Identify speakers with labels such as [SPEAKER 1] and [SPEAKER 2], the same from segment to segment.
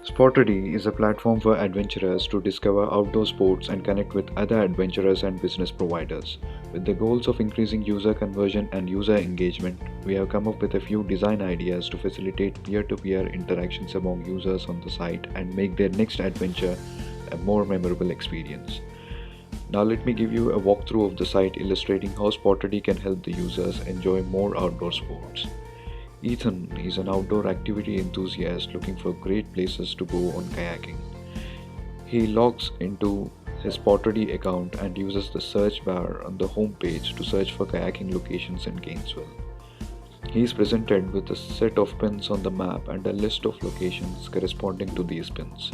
[SPEAKER 1] Sportody is a platform for adventurers to discover outdoor sports and connect with other adventurers and business providers. With the goals of increasing user conversion and user engagement, we have come up with a few design ideas to facilitate peer-to-peer interactions among users on the site and make their next adventure a more memorable experience. Now let me give you a walkthrough of the site illustrating how Sportody can help the users enjoy more outdoor sports. Ethan is an outdoor activity enthusiast looking for great places to go on kayaking. He logs into his Sportody account and uses the search bar on the home page to search for kayaking locations in Gainesville. He is presented with a set of pins on the map and a list of locations corresponding to these pins.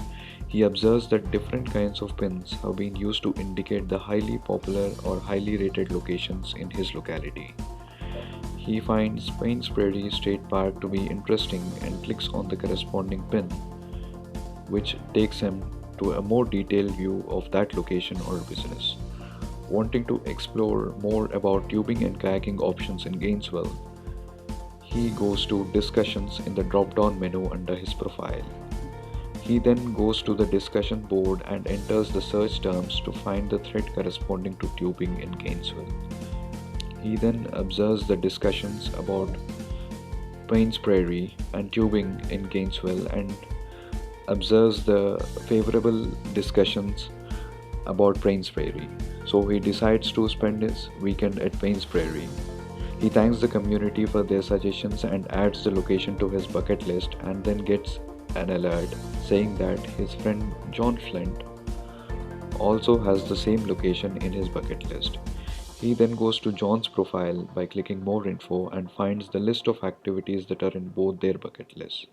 [SPEAKER 1] He observes that different kinds of pins have been used to indicate the highly popular or highly rated locations in his locality. He finds Paynes Prairie State Park to be interesting and clicks on the corresponding pin, which takes him to a more detailed view of that location or business. Wanting to explore more about tubing and kayaking options in Gainesville, he goes to Discussions in the drop-down menu under his profile. He then goes to the discussion board and enters the search terms to find the thread corresponding to tubing in Gainesville. He then observes the discussions about Paynes Prairie and tubing in Gainesville and observes the favorable discussions about Paynes Prairie. So he decides to spend his weekend at Paynes Prairie. He thanks the community for their suggestions and adds the location to his bucket list and then gets an alert saying that his friend John Flint also has the same location in his bucket list. He then goes to John's profile by clicking more info and finds the list of activities that are in both their bucket lists.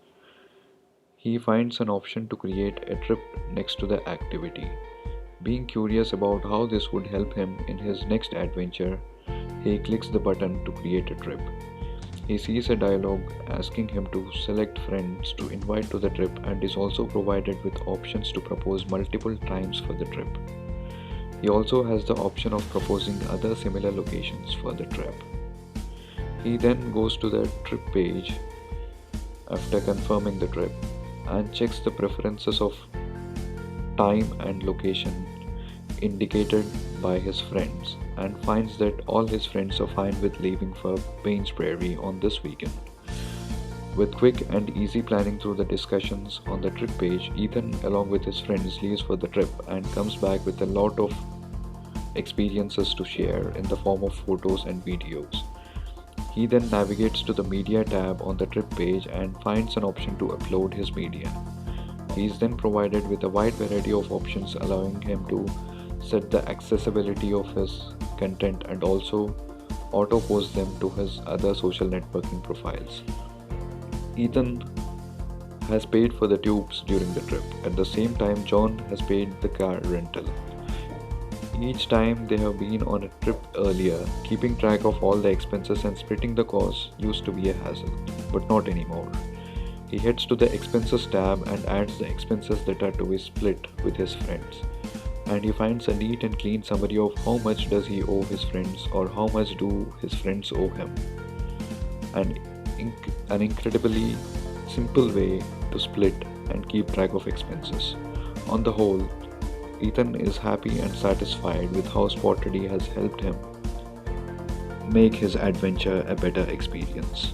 [SPEAKER 1] He finds an option to create a trip next to the activity. Being curious about how this would help him in his next adventure, he clicks the button to create a trip. He sees a dialog asking him to select friends to invite to the trip and is also provided with options to propose multiple times for the trip. He also has the option of proposing other similar locations for the trip. He then goes to the trip page after confirming the trip and checks the preferences of time and location indicated by his friends and finds that all his friends are fine with leaving for Paynes Prairie on this weekend. With quick and easy planning through the discussions on the trip page, Ethan along with his friends leaves for the trip and comes back with a lot of experiences to share in the form of photos and videos. He then navigates to the media tab on the trip page and finds an option to upload his media. He is then provided with a wide variety of options allowing him to set the accessibility of his content and also auto-post them to his other social networking profiles. Ethan has paid for the tubes during the trip. At the same time, John has paid the car rental. Each time they have been on a trip earlier, keeping track of all the expenses and splitting the costs used to be a hassle, but not anymore. He heads to the expenses tab and adds the expenses that are to be split with his friends. And he finds a neat and clean summary of how much does he owe his friends or how much do his friends owe him. And an incredibly simple way to split and keep track of expenses. On the whole, Ethan is happy and satisfied with how Sportody has helped him make his adventure a better experience.